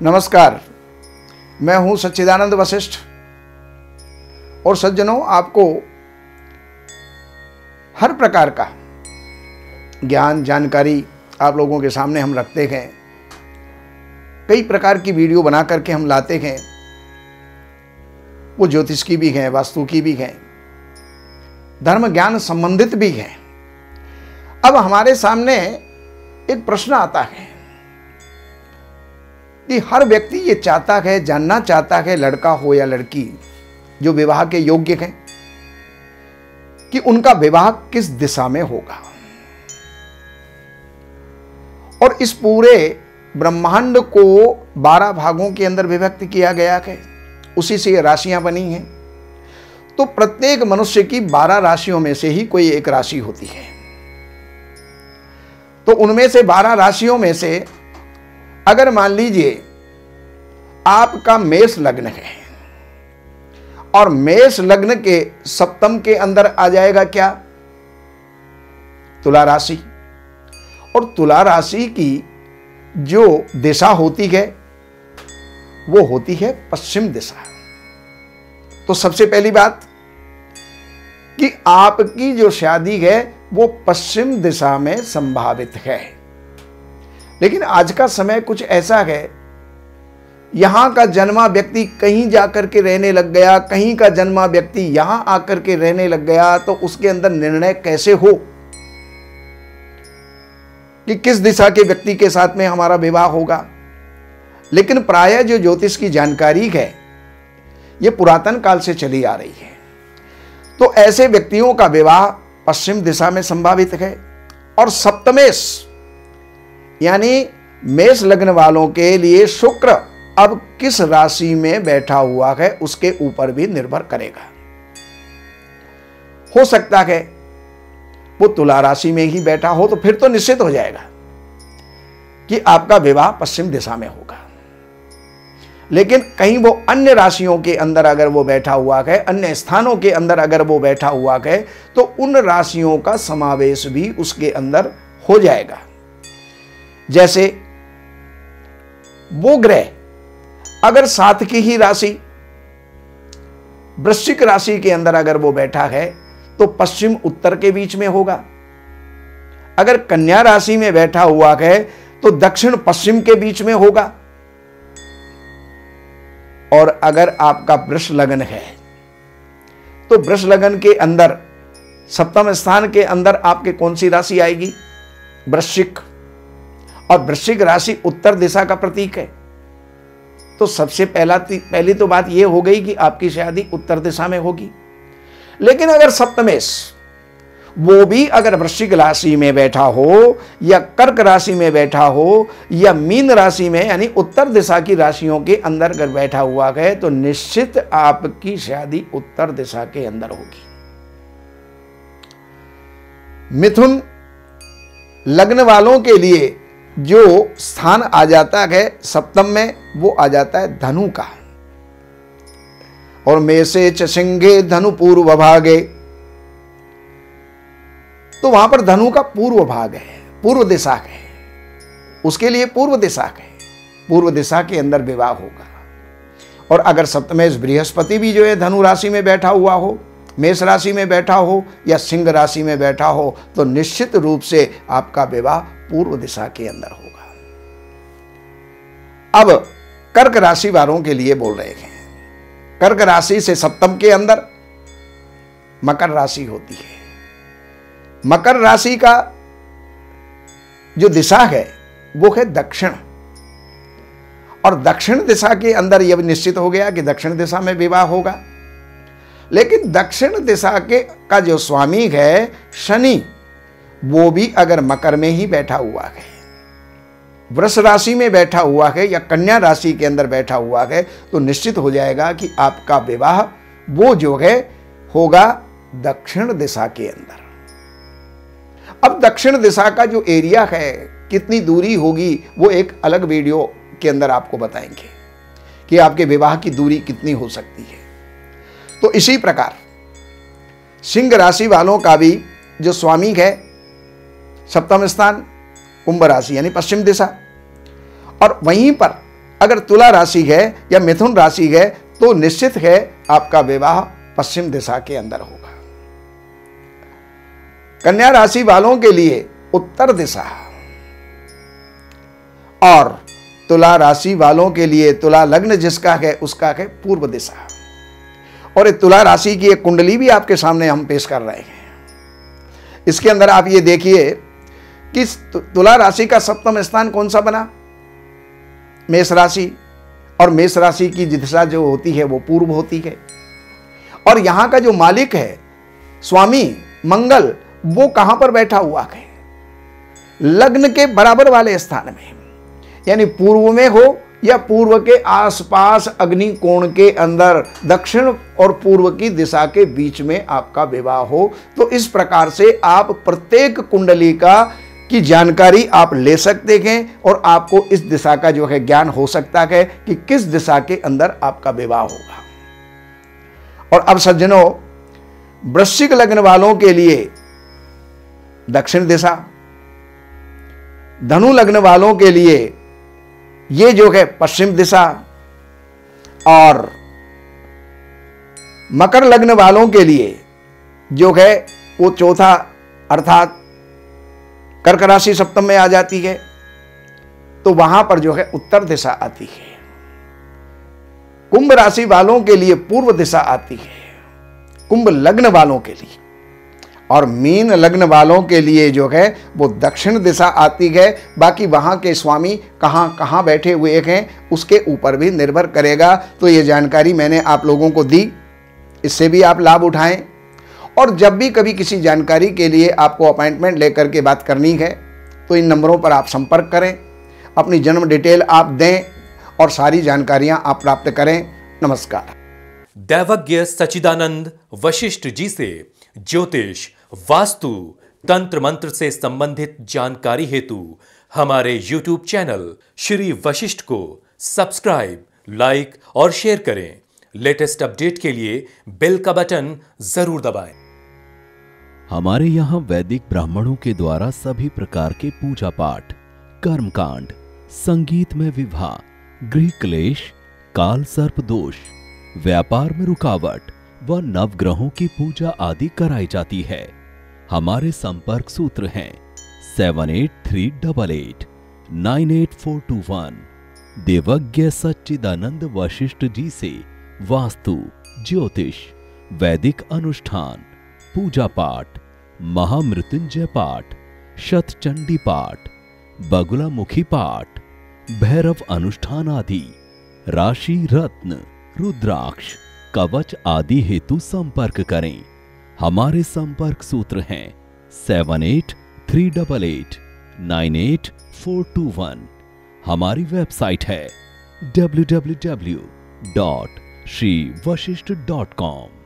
नमस्कार, मैं हूं सच्चिदानंद वशिष्ठ और सज्जनों, आपको हर प्रकार का ज्ञान जानकारी आप लोगों के सामने हम रखते हैं। कई प्रकार की वीडियो बना करके हम लाते हैं। वो ज्योतिष की भी हैं, वास्तु की भी हैं, धर्म ज्ञान संबंधित भी हैं। अब हमारे सामने एक प्रश्न आता है कि हर व्यक्ति ये चाहता है, जानना चाहता है, लड़का हो या लड़की जो विवाह के योग्य हैं, कि उनका विवाह किस दिशा में होगा। और इस पूरे ब्रह्मांड को 12 भागों के अंदर विभक्त किया गया है, उसी से ये राशियां बनी हैं। तो प्रत्येक मनुष्य की 12 राशियों में से ही कोई एक राशि होती है। तो उनमें से 12 राशियों में से अगर मान लीजिए आपका मेष लग्न है और मेष लग्न के सप्तम के अंदर आ जाएगा क्या? तुला राशि। और तुला राशि की जो दिशा होती है वो होती है पश्चिम दिशा। तो सबसे पहली बात कि आपकी जो शादी है वो पश्चिम दिशा में संभावित है। लेकिन आज का समय कुछ ऐसा है, यहां का जन्मा व्यक्ति कहीं जाकर के रहने लग गया, कहीं का जन्मा व्यक्ति यहां आकर के रहने लग गया, तो उसके अंदर निर्णय कैसे हो कि किस दिशा के व्यक्ति के साथ में हमारा विवाह होगा। लेकिन प्रायः जो ज्योतिष की जानकारी है ये पुरातन काल से चली आ रही है। तो ऐसे व्यक्तियों का विवाह पश्चिम दिशा में संभावित है। और सप्तमेश यानी मेष लग्न वालों के लिए शुक्र अब किस राशि में बैठा हुआ है उसके ऊपर भी निर्भर करेगा। हो सकता है वो तुला राशि में ही बैठा हो, तो फिर तो निश्चित हो जाएगा कि आपका विवाह पश्चिम दिशा में होगा। लेकिन कहीं वो अन्य राशियों के अंदर अगर वो बैठा हुआ है, अन्य स्थानों के अंदर अगर वो बैठा हुआ है, तो उन राशियों का समावेश भी उसके अंदर हो जाएगा। जैसे वो ग्रह अगर 7 की ही राशि वृश्चिक राशि के अंदर अगर वो बैठा है तो पश्चिम उत्तर के बीच में होगा। अगर कन्या राशि में बैठा हुआ है तो दक्षिण पश्चिम के बीच में होगा। और अगर आपका वृष लग्न है तो वृष लग्न के अंदर सप्तम स्थान के अंदर आपके कौन सी राशि आएगी? वृश्चिक। और वृश्चिक राशि उत्तर दिशा का प्रतीक है। तो सबसे पहली तो बात यह हो गई कि आपकी शादी उत्तर दिशा में होगी। लेकिन अगर सप्तमेश वो भी अगर वृश्चिक राशि में बैठा हो या कर्क राशि में बैठा हो या मीन राशि में यानी उत्तर दिशा की राशियों के अंदर अगर बैठा हुआ है, तो निश्चित आपकी शादी उत्तर दिशा के अंदर होगी। मिथुन लग्न वालों के लिए जो स्थान आ जाता है सप्तम में, वो आ जाता है धनु का। और मेषे च सिंहे धनु पूर्व भागे, तो वहां पर धनु का पूर्व भाग है, पूर्व दिशा है, उसके लिए पूर्व दिशा है। पूर्व दिशा के अंदर विवाह होगा। और अगर सप्तमेश बृहस्पति भी जो है धनु राशि में बैठा हुआ हो, मेष राशि में बैठा हो या सिंह राशि में बैठा हो, तो निश्चित रूप से आपका विवाह पूर्व दिशा के अंदर होगा। अब कर्क राशि वालों के लिए बोल रहे हैं। कर्क राशि से सप्तम के अंदर मकर राशि होती है। मकर राशि का जो दिशा है वो है दक्षिण। और दक्षिण दिशा के अंदर यह निश्चित हो गया कि दक्षिण दिशा में विवाह होगा। लेकिन दक्षिण दिशा का जो स्वामी है शनि, वो भी अगर मकर में ही बैठा हुआ है, वृष राशि में बैठा हुआ है या कन्या राशि के अंदर बैठा हुआ है, तो निश्चित हो जाएगा कि आपका विवाह वो जो है होगा दक्षिण दिशा के अंदर। अब दक्षिण दिशा का जो एरिया है, कितनी दूरी होगी, वो एक अलग वीडियो के अंदर आपको बताएंगे कि आपके विवाह की दूरी कितनी हो सकती है। तो इसी प्रकार सिंह राशि वालों का भी जो स्वामी है सप्तम स्थान कुंभ राशि यानी पश्चिम दिशा, और वहीं पर अगर तुला राशि है या मिथुन राशि है तो निश्चित है आपका विवाह पश्चिम दिशा के अंदर होगा। कन्या राशि वालों के लिए उत्तर दिशा, और तुला राशि वालों के लिए, तुला लग्न जिसका है उसका है पूर्व दिशा। और तुला राशि की एक कुंडली भी आपके सामने हम पेश कर रहे हैं। इसके अंदर आप ये देखिए कि तुला राशि का सप्तम स्थान कौन सा बना, मेष राशि, और मेष राशि की दिशा जो होती है वो पूर्व होती है। और यहां का जो मालिक है स्वामी मंगल, वो कहां पर बैठा हुआ है, लग्न के बराबर वाले स्थान में, यानी पूर्व में हो या पूर्व के आसपास अग्नि कोण के अंदर, दक्षिण और पूर्व की दिशा के बीच में आपका विवाह हो। तो इस प्रकार से आप प्रत्येक कुंडली का की जानकारी आप ले सकते हैं और आपको इस दिशा का जो है ज्ञान हो सकता है कि किस दिशा के अंदर आपका विवाह होगा। और अब सज्जनों, वृश्चिक लग्न वालों के लिए दक्षिण दिशा, धनु लग्न वालों के लिए ये जो है पश्चिम दिशा, और मकर लग्न वालों के लिए जो है वो चौथा अर्थात कर्क राशि सप्तम में आ जाती है, तो वहां पर जो है उत्तर दिशा आती है। कुंभ राशि वालों के लिए पूर्व दिशा आती है, कुंभ लग्न वालों के लिए, और मीन लग्न वालों के लिए जो है वो दक्षिण दिशा आती है। बाकी वहां के स्वामी कहां कहां बैठे हुए हैं उसके ऊपर भी निर्भर करेगा। तो ये जानकारी मैंने आप लोगों को दी, इससे भी आप लाभ उठाएं। और जब भी कभी किसी जानकारी के लिए आपको अपॉइंटमेंट लेकर के बात करनी है तो इन नंबरों पर आप संपर्क करें, अपनी जन्म डिटेल आप दें और सारी जानकारियां आप प्राप्त करें। नमस्कार। दैवज्ञ सच्चिदानंद वशिष्ठ जी से ज्योतिष, वास्तु, तंत्र मंत्र से संबंधित जानकारी हेतु हमारे YouTube चैनल श्री वशिष्ठ को सब्सक्राइब, लाइक और शेयर करें। लेटेस्ट अपडेट के लिए बेल का बटन जरूर दबाएं। हमारे यहाँ वैदिक ब्राह्मणों के द्वारा सभी प्रकार के पूजा पाठ, कर्मकांड, संगीत में विवाह, गृह क्लेश, काल सर्प दोष, व्यापार में रुकावट व नवग्रहों की पूजा आदि कराई जाती है। हमारे संपर्क सूत्र हैं 7838898421। देवज्ञ सच्चिदानंद वशिष्ठ जी से वास्तु, ज्योतिष, वैदिक अनुष्ठान, पूजा पाठ, महामृत्युंजय पाठ, शतचंडी पाठ, बगुलामुखी पाठ, भैरव अनुष्ठान आदि, राशि रत्न, रुद्राक्ष, कवच आदि हेतु संपर्क करें। हमारे संपर्क सूत्र हैं 7838898421। हमारी वेबसाइट है www.shrivashishth.com।